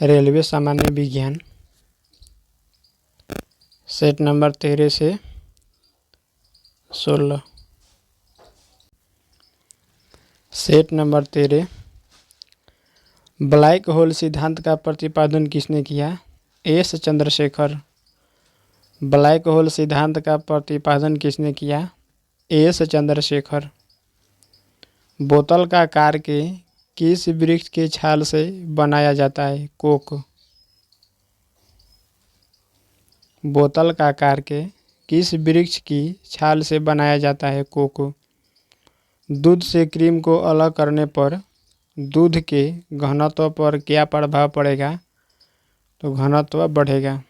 Railway सामान्य विज्ञान set number 13 से 16। सेट नंबर 13, ब्लैक होल सिद्धांत का प्रतिपादन किसने किया? एस चंद्रशेखर। ब्लैक होल सिद्धांत का प्रतिपादन किसने किया? एस चंद्रशेखर। बोतल का आकार के किस वृक्ष के छाल से बनाया जाता है? कोक। बोतल का आकार के किस वृक्ष की छाल से बनाया जाता है? कोक। दूध से क्रीम को अलग करने पर दूध के घनत्व पर क्या प्रभाव पड़ेगा? तो घनत्व बढ़ेगा।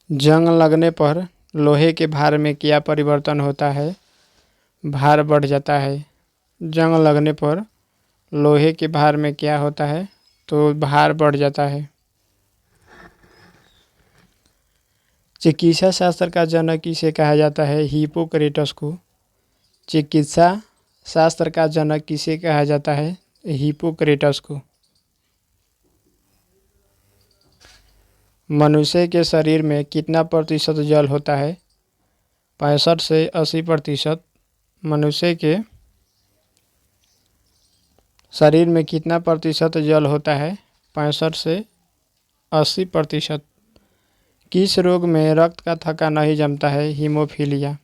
जंग लगने पर लोहे के भार में क्या परिवर्तन होता है? भार बढ़ जाता है। जंग लगने पर लोहे के भार में क्या होता है? तो भार बढ़ जाता है। चिकित्सा शास्त्र का जनक किसे कहा जाता है? हिप्पोक्रेटस को। चिकित्सा शास्त्र का जनक किसे कहा जाता है? हिप्पोक्रेटस को। मनुष्य के शरीर में कितना प्रतिशत जल होता है? 65 से 80%। मनुष्य के शरीर में कितना प्रतिशत जल होता है? 65 से 80%। किस रोग में रक्त का थक्का नहीं जमता है? हीमोफीलिया।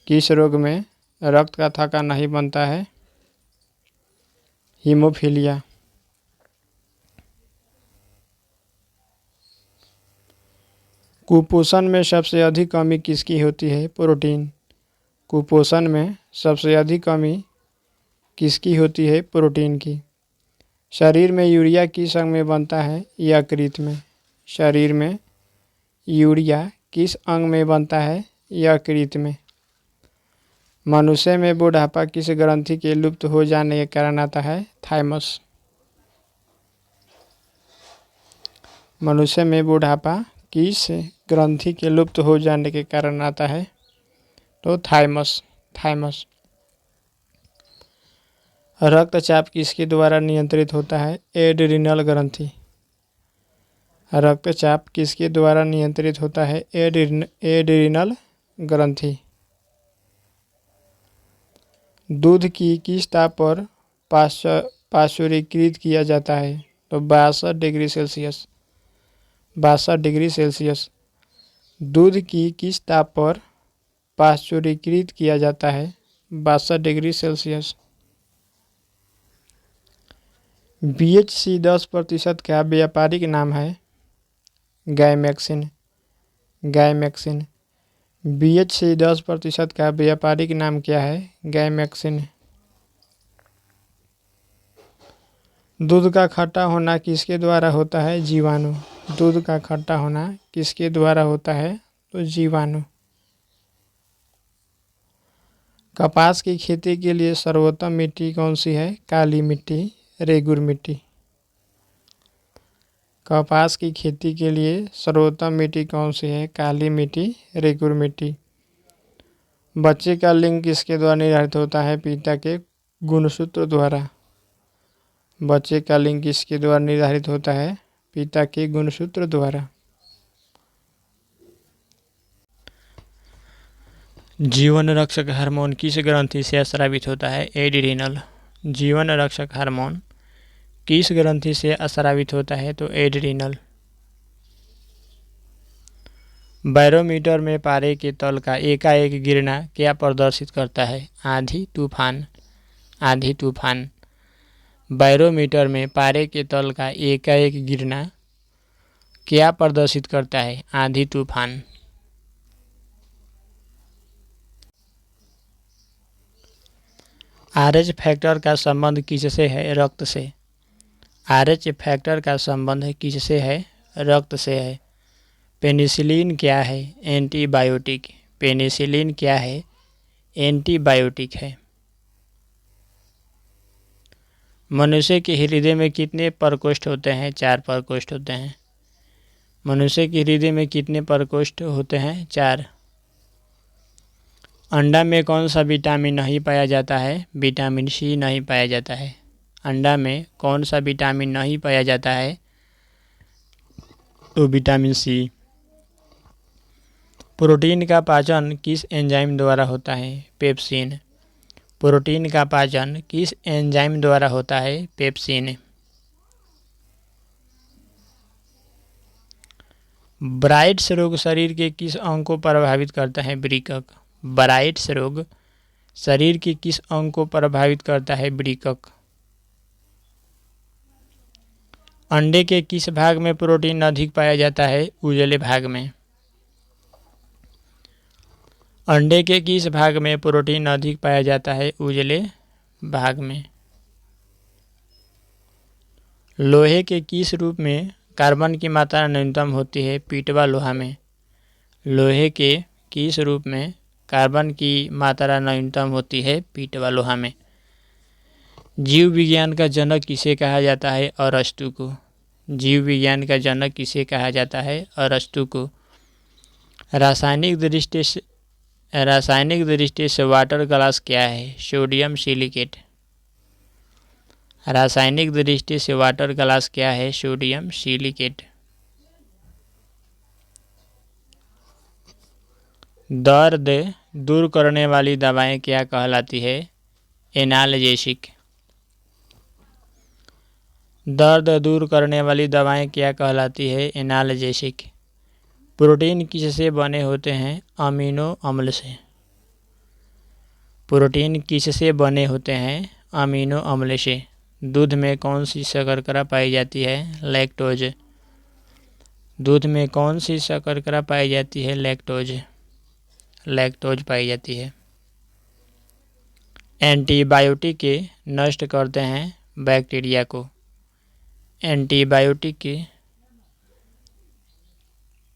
किस रोग में रक्त का थक्का नहीं बनता है? हीमोफीलिया। कुपोषण में सबसे अधिक कमी किसकी होती है? प्रोटीन। कुपोषण में सबसे अधिक कमी किसकी होती है? प्रोटीन की। शरीर में यूरिया किस अंग में बनता है? यकृत में। शरीर में यूरिया किस अंग में बनता है? यकृत में। मनुष्य में बुढ़ापा किस ग्रंथि के लुप्त हो जाने के कारण आता है? थाइमस। मनुष्य में बुढ़ापा किस ग्रंथि के लुप्त हो जाने के कारण आता है? तो थाइमस। थाइमस। रक्तचाप किसके द्वारा नियंत्रित होता है? एड्रिनल ग्रंथि। रक्तचाप किसके द्वारा नियंत्रित होता है? एड्रिनल ग्रंथि। दूध की किस ताप पर पाश्चुरीकृत किया जाता है? तो 62 डिग्री सेल्सियस। 62 degree Celsius. दूध की किस ताप पर पाश्चुरीकृत किया जाता है? 62 डिग्री सेल्सियस। BHC 10% का व्यापारिक नाम है? गायमैक्सिन। गायमैक्सिन। BHC 10% का व्यापारिक नाम क्या है? गायमैक्सिन। दूध का खट्टा होना किसके द्वारा होता है? जीवाणु। दूध का खट्टा होना किसके द्वारा होता है? तो जीवाणु। कपास की खेती के लिए सर्वोत्तम मिट्टी कौन सी है? काली मिट्टी, रेगुर मिट्टी। कपास की खेती के लिए सर्वोत्तम मिट्टी कौन सी है? काली मिट्टी, रेगुर मिट्टी। बच्चे का लिंग किसके द्वारा निर्धारित होता है? पिता के गुणसूत्र द्वारा। बच्चे का लिंग किसके द्वारा निर्धारित होता है? पिता के गुणसूत्र द्वारा। जीवन रक्षक हार्मोन किस ग्रंथि से स्रावित होता है? एड्रिनल। जीवन रक्षक हार्मोन किस ग्रंथि से स्रावित होता है? तो एड्रिनल। बैरोमीटर में पारे के तल का एकाएक गिरना क्या प्रदर्शित करता है? आंधी तूफान। आंधी तूफान। बैरोमीटर में पारे के तल का एकाएक गिरना क्या प्रदर्शित करता है? आंधी तूफान। RH फैक्टर का संबंध किससे है? रक्त से। RH फैक्टर का संबंध किससे है? रक्त से है। पेनिसिलिन क्या है? एंटीबायोटिक। पेनिसिलिन क्या है? एंटीबायोटिक है। मनुष्य के हृदय में कितने प्रकोष्ठ होते हैं? 4 प्रकोष्ठ होते हैं। मनुष्य के हृदय में कितने प्रकोष्ठ होते हैं? 4। अंडा में कौन सा विटामिन नहीं पाया जाता है? विटामिन सी नहीं पाया जाता है। अंडा में कौन सा विटामिन नहीं पाया जाता है? तो विटामिन सी। प्रोटीन का पाचन किस एंजाइम द्वारा होता है? पेप्सिन। प्रोटीन का पाचन किस एंजाइम द्वारा होता है? पेप्सिन। ब्राइट्स रोग शरीर के किस अंग को प्रभावित करता है? वृक्क। ब्राइट्स रोग शरीर के किस अंग को प्रभावित करता है? वृक्क। अंडे के किस भाग में प्रोटीन अधिक पाया जाता है? उजले भाग में। अंडे के किस भाग में प्रोटीन अधिक पाया जाता है? उजले भाग में। लोहे के किस रूप में कार्बन की मात्रा न्यूनतम होती है? पीटवा लोहा में। लोहे के किस रूप में कार्बन की मात्रा न्यूनतम होती है? पीटवा लोहा में। जीव विज्ञान का जनक किसे कहा जाता है? अरस्तु को। जीव विज्ञान का जनक किसे कहा जाता है? अरस्तु को। रासायनिक दृष्टि से वाटर ग्लास क्या है? Sodium silicate. रासायनिक दृष्टि से वाटर ग्लास क्या है? Sodium silicate. दर्द दूर करने वाली दवाएं क्या कहलाती है? एनाल्जेसिक। दर्द दूर करने वाली दवाएं क्या कहलाती है? एनाल्जेसिक। प्रोटीन किससे बने होते हैं? अमीनो अम्ल से। प्रोटीन किससे बने होते हैं? अमीनो अम्ल से। दूध में कौन सी शर्करा पाई जाती है? लैक्टोज। दूध में कौन सी शर्करा पाई जाती है? लैक्टोज। लैक्टोज पाई जाती है। एंटीबायोटिक के नष्ट करते हैं बैक्टीरिया को।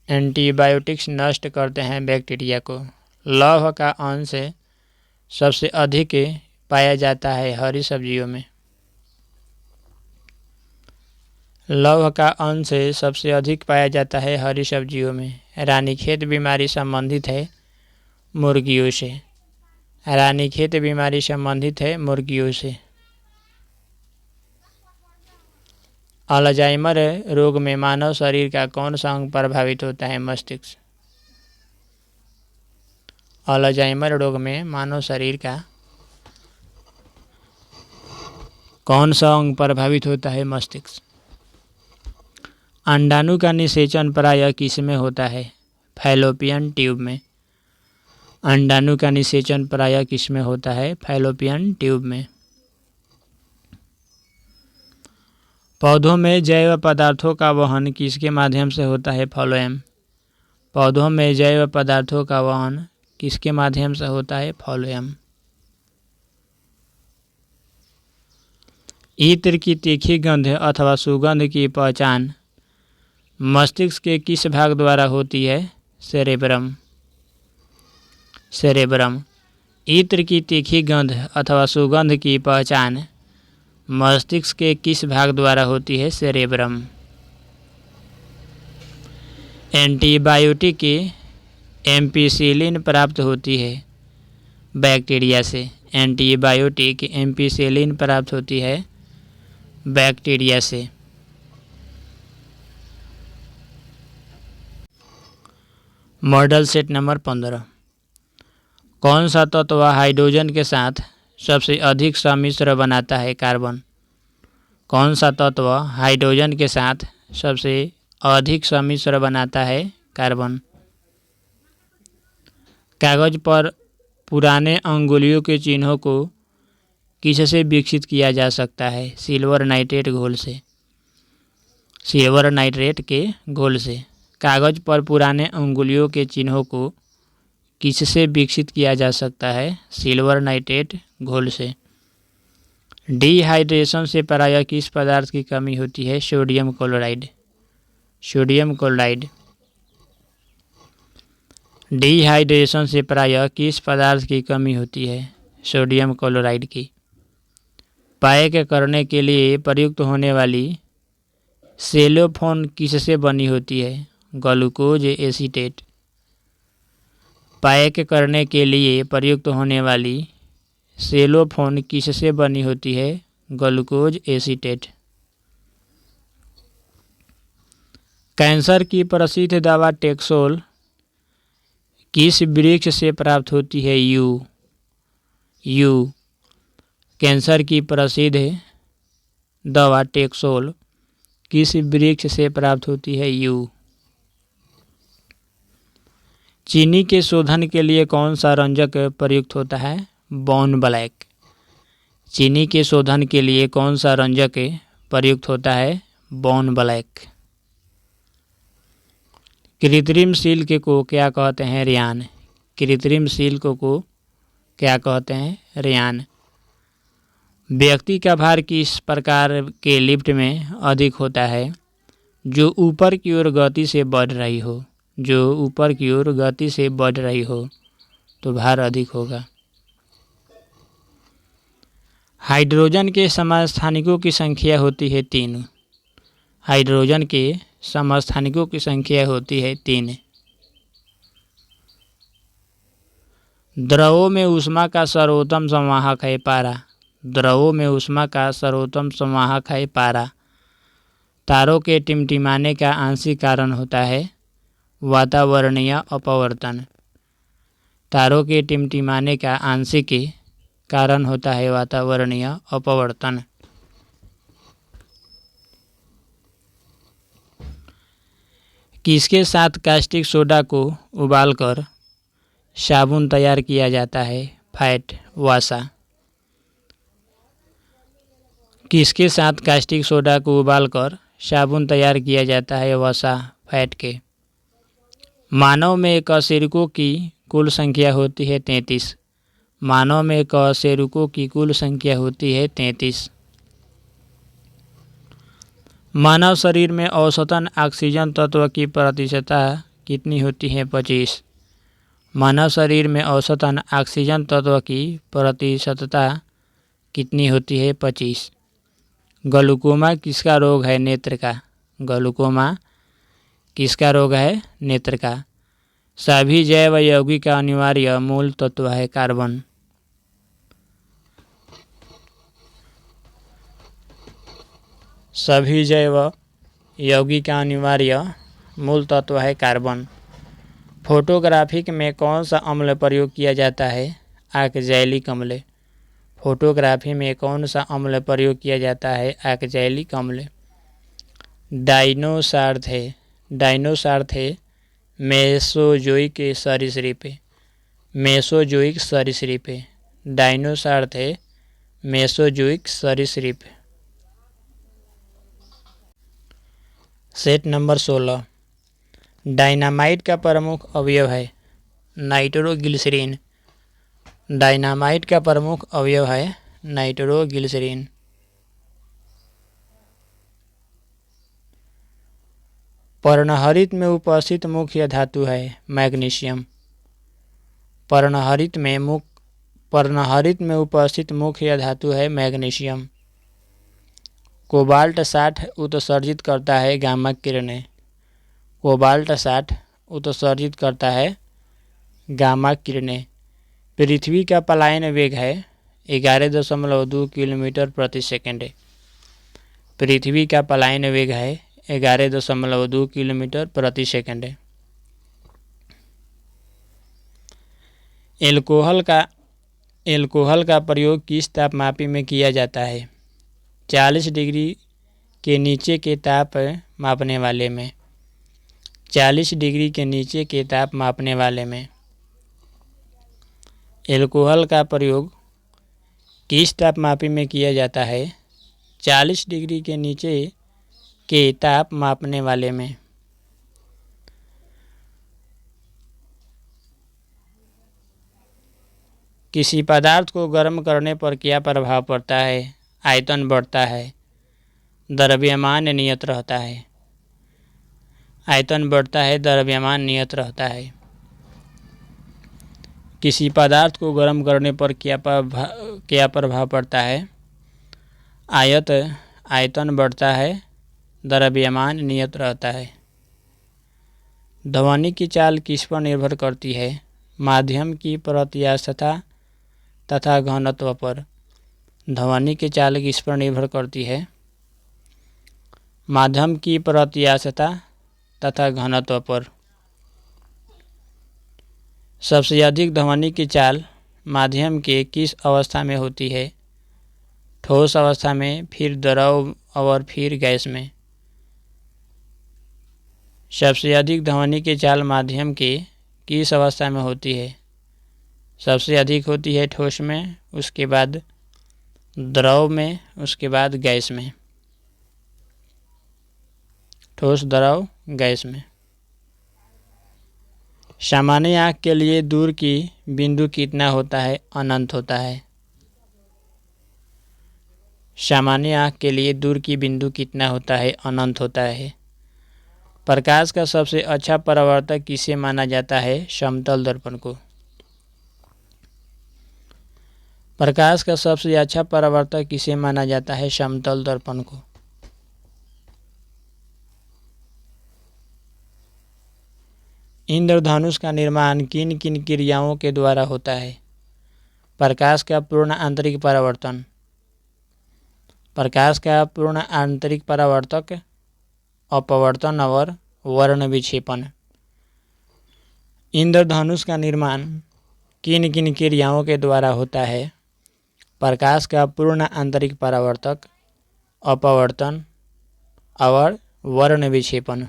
एंटीबायोटिक्स नष्ट करते हैं बैक्टीरिया को। लौह का अंश सबसे अधिक पाया जाता है हरी सब्जियों में। लौह का अंश सबसे अधिक पाया जाता है हरी सब्जियों में। रानीखेत बीमारी संबंधित है मुर्गियों से। रानीखेत बीमारी संबंधित है मुर्गियों से। अल्जाइमर रोग में मानव शरीर का कौन सा अंग प्रभावित होता है? मस्तिष्क। अल्जाइमर रोग में मानव शरीर का कौन सा अंग प्रभावित होता है? मस्तिष्क। अंडाणु का निषेचन प्रायः किस में होता है? फैलोपियन ट्यूब में। अंडाणु का निषेचन प्रायः किस में होता है? फैलोपियन ट्यूब में। पौधों में जैव पदार्थों का वहन किसके माध्यम से होता है? फ्लोएम। पौधों में जैव पदार्थों का वहन किसके माध्यम से होता है? फ्लोएम। इत्र की तीखी गंध अथवा सुगंध की पहचान मस्तिष्क के किस भाग द्वारा होती है? सेरेब्रम। सेरेब्रम। इत्र की तीखी गंध अथवा सुगंध की पहचान मस्तिष्क के किस भाग द्वारा होती है? सेरेब्रम। एंटीबायोटिक की एम्पिसिलिन प्राप्त होती है बैक्टीरिया से। एंटीबायोटिक एम्पिसिलिन प्राप्त होती है बैक्टीरिया से। Model set number 15। कौन सा तत्व हाइड्रोजन के साथ सबसे अधिक सम्मिश्र बनाता है? कार्बन। कौन सा तत्व हाइड्रोजन के साथ सबसे अधिक सम्मिश्र बनाता है? कार्बन। कागज पर पुराने अंगुलियों के चिन्हों को किससे विकसित किया जा सकता है? सिल्वर नाइट्रेट घोल से। सिल्वर नाइट्रेट के घोल से। कागज पर पुराने अंगुलियों के चिन्हों को किससे विकसित किया जा सकता है? सिल्वर नाइट्रेट घोल से। डिहाइड्रेशन से प्रायः किस पदार्थ की कमी होती है? Sodium chloride. Sodium chloride. Dehydration से प्रायः किस पदार्थ की कमी होती है? सोडियम क्लोराइड की। पैक करने के लिए प्रयुक्त होने वाली सेलोफोन किससे बनी होती है? Glucose acetate. पैक करने के लिए प्रयुक्त होने वाली सेलोफोन किससे बनी होती है? Glucose acetate. कैंसर की प्रसिद्ध दवा टेक्सोल किस वृक्ष से प्राप्त होती है? यू। कैंसर की प्रसिद्ध दवा टेक्सोल किस वृक्ष से प्राप्त होती है? यू। चीनी के शोधन के लिए कौन सा रंजक प्रयुक्त होता है? Bone black. चीनी के शोधन के लिए कौन सा रंजक प्रयुक्त होता है? Bone black. कृत्रिम सिल्क को क्या कहते हैं? रेयान। कृत्रिम सिल्क को क्या कहते हैं? रेयान। व्यक्ति का भार किस प्रकार के लिफ्ट में अधिक होता है? जो ऊपर की ओर गति से बढ़ रही हो। जो ऊपर की ओर गति से बढ़ रही हो तो भार अधिक होगा। हाइड्रोजन के समस्थानिकों की संख्या होती है 3। हाइड्रोजन के समस्थानिकों की संख्या होती है 3। द्रवों में ऊष्मा का सर्वोत्तम संवाहक है पारा। द्रवों में ऊष्मा का सर्वोत्तम संवाहक है पारा। तारों के टिमटिमाने का आंशिक कारण होता है वातावरणीय अपवर्तन। तारों के टिमटिमाने का आंशिक कारण होता है वातावरणीय अपवर्तन। किसके साथ कास्टिक सोडा को उबालकर साबुन तैयार किया जाता है? फैट। वसा। किसके साथ कास्टिक सोडा को उबालकर साबुन तैयार किया जाता है? वसा। फैट के। मानव में कशेरुकों की कुल संख्या होती है 33। मानव में कशेरुकों की कुल संख्या होती है 33। मानव शरीर में औसतन ऑक्सीजन तत्व की प्रतिशतता कितनी होती है? 25। मानव शरीर में औसतन ऑक्सीजन तत्व की प्रतिशतता कितनी होती है? 25। ग्लूकोमा किसका रोग है? नेत्र का। ग्लूकोमा किसका रोग है? नेत्र का। सभी जैव यौगिक का अनिवार्य मूल तत्व है कार्बन। सभी जैव यौगिक का अनिवार्य मूल तत्व है कार्बन। फोटोग्राफिक में कौन सा अम्ल प्रयोग किया जाता है? आक्जेलिक अम्ल। फोटोग्राफी में कौन सा अम्ल प्रयोग किया जाता है? आक्जेलिक अम्ल। डायनोसॉर थे मेसोजोइक सरीसृप। मेसोजोइक सरीसृप। डायनोसॉर थे मेसोजोइक सरीसृप। Set number 16। डायनामाइट का प्रमुख अवयव है? नाइट्रोग्लिसरीन। डायनामाइट का प्रमुख अवयव है नाइट्रोग्लिसरीन। पर्णहरित में उपस्थित मुख्य धातु है मैग्नीशियम। पर्णहरित में उपस्थित मुख्य धातु है मैग्नीशियम। कोबाल्ट 60 उत्सर्जित करता है गामा किरणें। कोबाल्ट 60 उत्सर्जित करता है गामा किरणें। पृथ्वी का पलायन वेग है 11.2 किलोमीटर प्रति सेकंड। पृथ्वी का पलायन वेग है 11.2 किलोमीटर प्रति सेकंड। एल्कोहल का प्रयोग किस तापमापी में किया जाता है? 40 डिग्री के नीचे के ताप मापने वाले में। 40 डिग्री के नीचे के ताप मापने वाले में। एल्कोहल का प्रयोग किस तापमापी में किया जाता है? 40 डिग्री के नीचे के ताप मापने वाले में। किसी पदार्थ को गर्म करने पर क्या प्रभाव पड़ता है? आयतन बढ़ता है, द्रव्यमान नियत रहता है। आयतन बढ़ता है, द्रव्यमान नियत रहता है। किसी पदार्थ को गर्म करने पर क्या प्रभाव पड़ता है? आयतन बढ़ता है, द्रव्यमान नियत रहता है। ध्वनि की चाल किस पर निर्भर करती है? माध्यम की प्रत्यास्थता तथा घनत्व पर। ध्वनि की चाल किस पर निर्भर करती है? माध्यम की प्रत्यास्थता तथा घनत्व पर। सबसे अधिक ध्वनि की चाल माध्यम के किस अवस्था में होती है? ठोस अवस्था में, फिर द्रव और फिर गैस में। सबसे अधिक ध्वनि की चाल माध्यम के किस अवस्था में होती है? सबसे अधिक होती है ठोस में, उसके बाद द्रव में, उसके बाद गैस में। ठोस, द्रव, गैस में। सामान्य आँख के लिए दूर की बिंदु कितना होता है? अनंत होता है। सामान्य आँख के लिए दूर की बिंदु कितना होता है? अनंत होता है। प्रकाश का सबसे अच्छा परावर्तक किसे माना जाता है? समतल दर्पण को। प्रकाश का सबसे अच्छा परावर्तक किसे माना जाता है? समतल दर्पण को। इंद्रधनुष का निर्माण किन किन क्रियाओं के द्वारा होता है? प्रकाश का पूर्ण आंतरिक परावर्तन, प्रकाश का पूर्ण आंतरिक परावर्तक, अपवर्तन और वर्ण विक्षेपण। इंद्रधनुष का निर्माण किन किन क्रियाओं के द्वारा होता है? प्रकाश का पूर्ण आंतरिक परावर्तक, अपवर्तन और वर्ण विक्षेपण।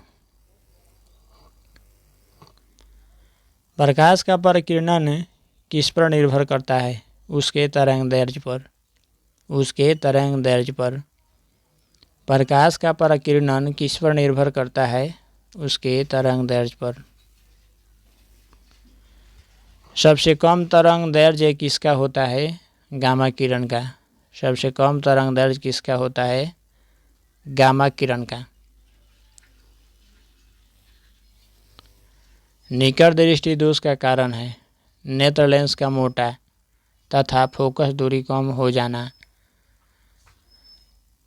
प्रकाश का परिकिरणन किस पर निर्भर करता है? उसके तरंगदैर्घ्य पर। उसके तरंगदैर्घ्य पर। प्रकाश का परिकिरणन किस पर निर्भर करता है? उसके तरंगदैर्घ्य पर। सबसे कम तरंगदैर्घ्य किसका होता है? गामा किरण का। सबसे कम तरंगदैर्घ्य किसका होता है? गामा किरण का। निकट दृष्टि दोष का कारण है नेत्र लेंस का मोटा तथा फोकस दूरी कम हो जाना।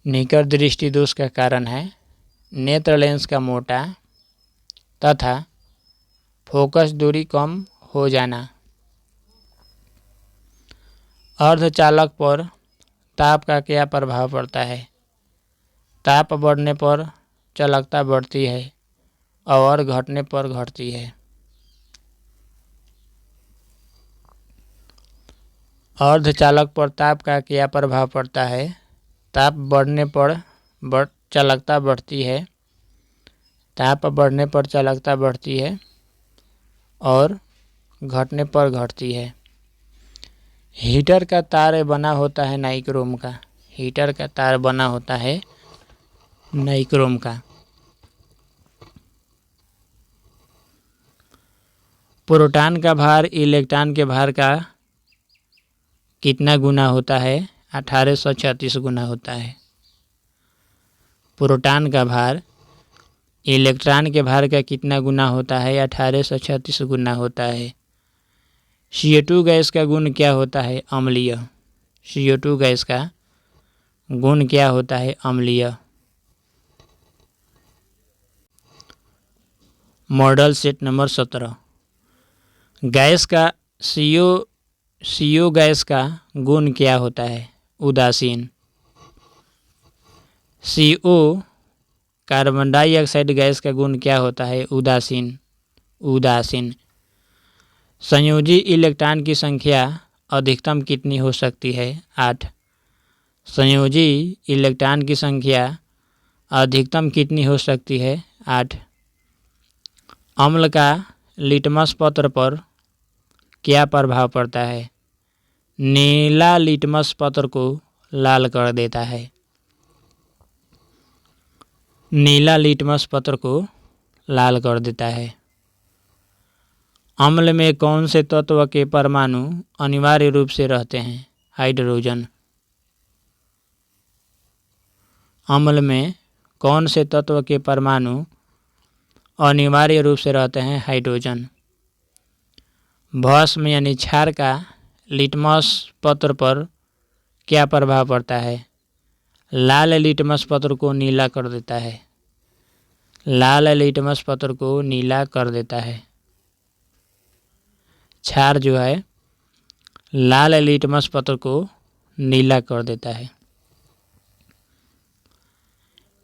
निकट दृष्टि दोष का कारण है नेत्र लेंस का मोटा तथा फोकस दूरी कम हो जाना। अर्धचालक पर ताप का क्या प्रभाव पड़ता है? ताप बढ़ने पर चालकता बढ़ती है और घटने पर घटती है। अर्धचालक पर ताप का क्या प्रभाव पड़ता है? ताप बढ़ने पर चालकता बढ़ती है, ताप बढ़ने पर चालकता बढ़ती है और घटने पर घटती है। हीटर का तार बना होता है नाइक्रोम का। हीटर का तार बना होता है नाइक्रोम का। प्रोटॉन का भार इलेक्ट्रॉन के भार का कितना गुना होता है? 1836 गुना होता है। प्रोटॉन का भार इलेक्ट्रॉन के भार का कितना गुना होता है? 1836 गुना होता है। CO2 गैस का गुण क्या होता है? अम्लीय। CO2 गैस का गुण क्या होता है? अम्लीय। Model set number 17। गैस का CO गैस का गुण क्या होता है? उदासीन। CO कार्बन डाइऑक्साइड गैस का गुण क्या होता है? उदासीन। उदासीन। संयोजी इलेक्ट्रॉन की संख्या अधिकतम कितनी हो सकती है? 8। संयोजी इलेक्ट्रॉन की संख्या अधिकतम कितनी हो सकती है? 8। अम्ल का लिटमस पत्र पर क्या प्रभाव पड़ता है? नीला लिटमस पत्र को लाल कर देता है। नीला लिटमस पत्र को लाल कर देता है। अम्ल में कौन से तत्व के परमाणु अनिवार्य रूप से रहते हैं? हाइड्रोजन। अम्ल में कौन से तत्व के परमाणु अनिवार्य रूप से रहते हैं? हाइड्रोजन। भस्म यानी क्षार का लिटमस पत्र पर क्या प्रभाव पड़ता है? लाल लिटमस पत्र को नीला कर देता है। लाल लिटमस पत्र को नीला कर देता है। क्षार जो है लाल लिटमस पत्र को नीला कर देता है।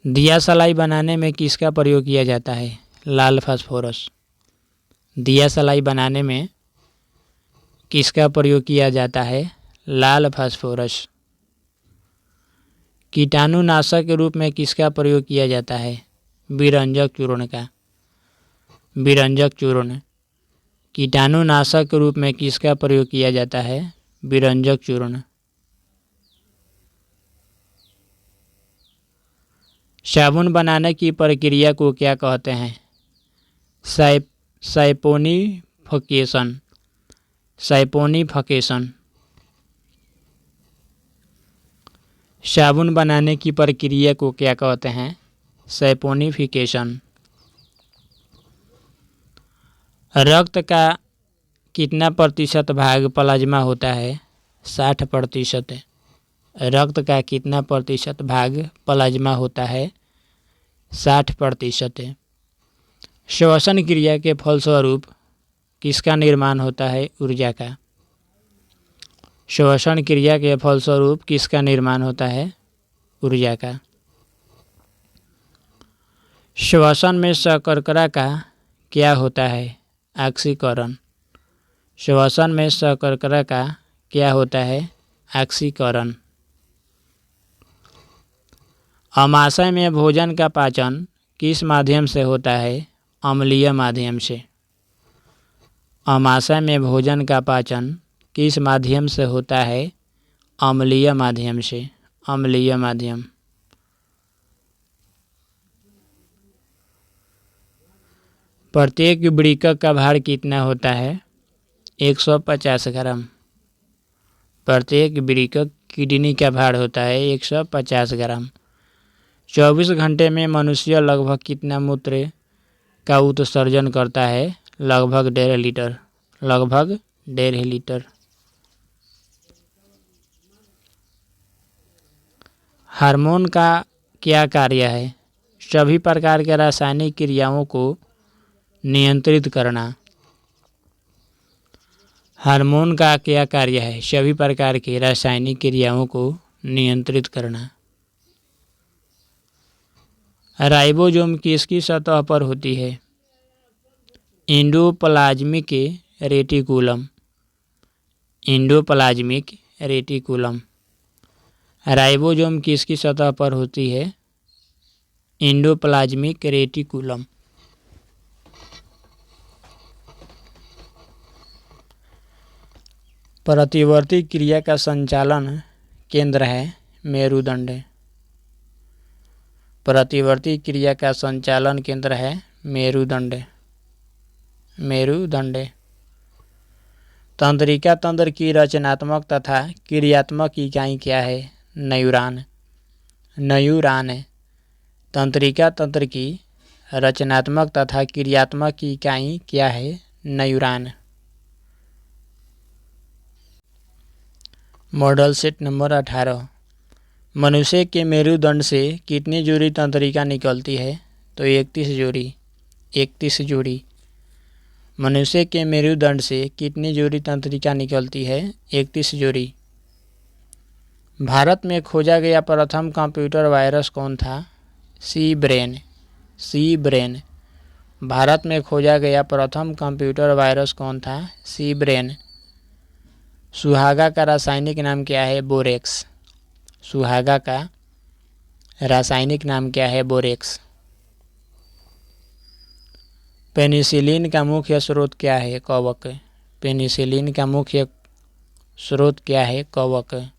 दिया सलाई बनाने में किसका प्रयोग किया जाता है? लाल फास्फोरस। दिया सलाई बनाने में किसका प्रयोग किया जाता है? लाल फास्फोरस। कीटाणुनाशक के रूप में किसका प्रयोग किया जाता है? विरंजक चूर्ण का। विरंजक चूर्ण। कीटाणुनाशक के रूप में किसका प्रयोग किया जाता है? विरंजक चूर्ण। साबुन बनाने की प्रक्रिया को क्या कहते हैं? सैपोनिफिकेशन। सैपोनिफिकेशन। साबुन बनाने की प्रक्रिया को क्या कहते हैं? सैपोनिफिकेशन। रक्त का कितना प्रतिशत भाग प्लाज्मा होता है? 60%। रक्त का कितना प्रतिशत भाग प्लाज्मा होता है? 60%। श्वसन क्रिया के फलस्वरूप किसका निर्माण होता है? ऊर्जा का। श्वसन क्रिया के फलस्वरूप किसका निर्माण होता है? ऊर्जा का। श्वसन में शर्करा का क्या होता है? ऑक्सीकरण। श्वसन में शर्करा का क्या होता है? ऑक्सीकरण। अमाशय में भोजन का पाचन किस माध्यम से होता है? अम्लीय माध्यम से। अमाशय में भोजन का पाचन किस माध्यम से होता है? अम्लीय माध्यम से। अम्लीय माध्यम। प्रत्येक वृक्क का भार कितना होता है? 150 ग्राम। प्रत्येक वृक्क किडनी का भार होता है 150 ग्राम। 24 घंटे में मनुष्य लगभग कितना मूत्र का उत्सर्जन करता है? लगभग 1.5 लीटर। लगभग 1.5 लीटर। हार्मोन का क्या कार्य है? सभी प्रकार के रासायनिक क्रियाओं को नियंत्रित करना। हार्मोन का क्या कार्य है? सभी प्रकार की रासायनिक क्रियाओं को नियंत्रित करना। राइबोसोम किसकी सतह पर होती है? Endoplasmic reticulum. Endoplasmic reticulum. Ribosome किसकी सतह पर होती है? Endoplasmic reticulum. प्रतिवर्ती क्रिया का संचालन केंद्र है मेरुदंड। प्रतिवर्ती क्रिया का संचालन केंद्र है मेरुदंड। मेरुदंड। तंत्रिका तंत्र की रचनात्मक तथा क्रियात्मक इकाई क्या है? न्यूरॉन। न्यूरॉन। तंत्रिका तंत्र की रचनात्मक तथा क्रियात्मक इकाई क्या है? न्यूरॉन। Model set number 18। मनुष्य के मेरुदंड से कितनी जोड़ी तंत्रिका निकलती है? तो 31 जोड़ी। 31 जोड़ी। मनुष्य के मेरुदंड से कितनी जोड़ी तंत्रिका निकलती है? 31 जोड़ी। भारत में खोजा गया प्रथम कंप्यूटर वायरस कौन था? सी ब्रेन। सी ब्रेन। भारत में खोजा गया प्रथम कंप्यूटर वायरस कौन था? सी ब्रेन। सुहागा का रासायनिक नाम क्या है? बोरेक्स। सुहागा का रासायनिक नाम क्या है? बोरेक्स। पेनिसिलिन का मुख्य स्रोत क्या है? कवक। पेनिसिलिन का मुख्य स्रोत क्या है? कवक।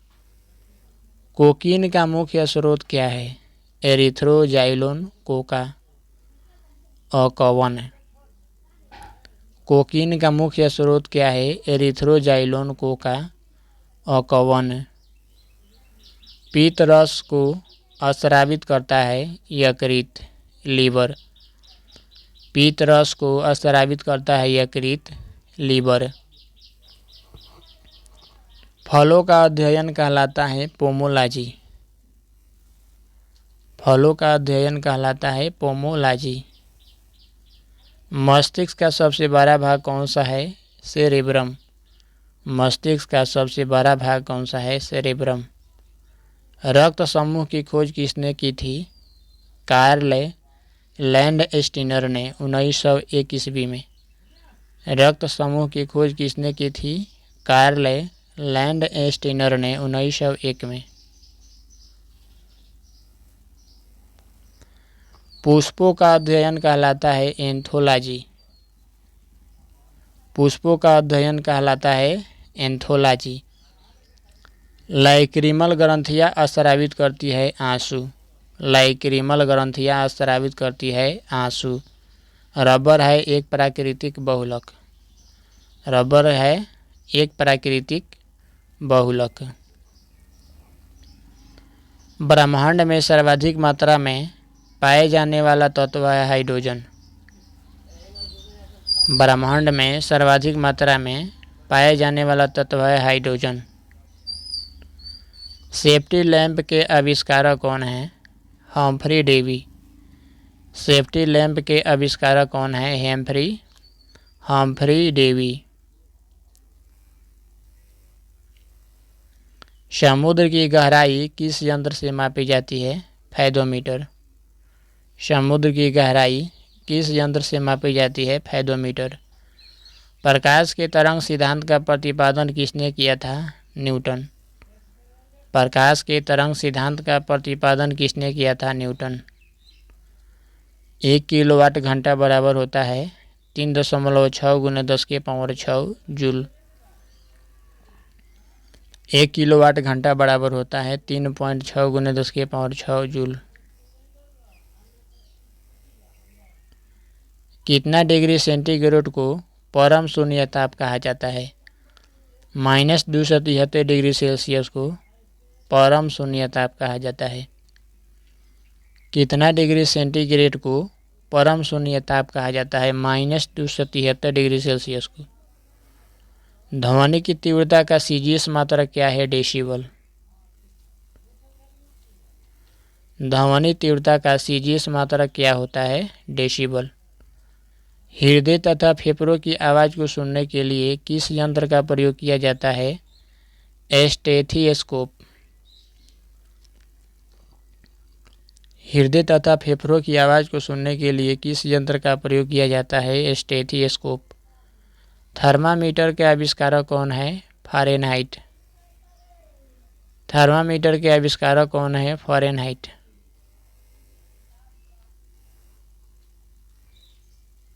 कोकीन का मुख्य स्रोत क्या है? एरिथ्रोजाइलोन कोका। अकवन। कोकीन का मुख्य स्रोत क्या है? एरिथ्रोजाइलोन कोका। अकवन। पीत रस को अस्रावित करता है यकृत। लीवर। पीत रस को अस्रावित करता है यकृत। लीवर। फलों का अध्ययन कहलाता है पोमोलॉजी। फलों का अध्ययन कहलाता है पोमोलॉजी। मस्तिष्क का सबसे बड़ा भाग कौन सा है? सेरेब्रम। मस्तिष्क का सबसे बड़ा भाग कौन सा है? सेरेब्रम। रक्त समूह की खोज किसने की थी? कार्ल लैंडस्टीनर ने 1901 ईस्वी में। रक्त समूह की खोज किसने की थी? कार्ल लैंडस्टीनर ने 1901 में। पुष्पों का अध्ययन कहलाता है एंथोलॉजी। पुष्पों का अध्ययन कहलाता है एंथोलॉजी। लाइक्रीमल ग्रंथियां स्रावित करती है आंसू। लाइक्रीमल ग्रंथियां स्रावित करती है आंसू। रबर है एक प्राकृतिक बहुलक। रबर है एक प्राकृतिक बहुलक। ब्रह्मांड में सर्वाधिक मात्रा में पाए जाने वाला तत्व है हाइड्रोजन। ब्रह्मांड में सर्वाधिक मात्रा में पाए जाने वाला तत्व है हाइड्रोजन। सेफ्टी लैंप के आविष्कारक कौन हैं? Humphry Davy. सेफ्टी लैंप के आविष्कारक कौन है? Humphry Davy. समुद्र की गहराई किस यंत्र से मापी जाती है? फैथोमीटर। समुद्र की गहराई किस यंत्र से मापी जाती है? फैथोमीटर। प्रकाश के तरंग सिद्धांत का प्रतिपादन किसने किया था? न्यूटन। प्रकाश के तरंग सिद्धांत का प्रतिपादन किसने किया था? न्यूटन। 1 किलोवाट घंटा बराबर होता है 3.6 × 10⁻⁶ जूल। 1 किलोवाट घंटा बराबर होता है 3.6 × 10⁻⁶ जूल। कितना डिग्री सेंटीग्रेड को परम शून्य ताप कहा जाता है? -273 डिग्री सेल्सियस को परम शून्य ताप कहा जाता है। कितना डिग्री सेंटीग्रेड को परम शून्य ताप कहा जाता है? -273 डिग्री सेल्सियस को। ध्वनि की तीव्रता का सीजीएस मात्रक क्या है? डेसिबल। ध्वनि तीव्रता का सीजीएस मात्रक क्या होता है? डेसिबल। हृदय तथा फेफड़ों की आवाज़ को सुनने के लिए किस यंत्र का प्रयोग किया जाता है? स्टेथोस्कोप। हृदय तथा फेफड़ों की आवाज़ को सुनने के लिए किस यंत्र का प्रयोग किया जाता है? स्टेथोस्कोप। थर्मामीटर के आविष्कारक कौन है? फ़ारेनहाइट। थर्मामीटर के आविष्कारक कौन है? फ़ारेनहाइट।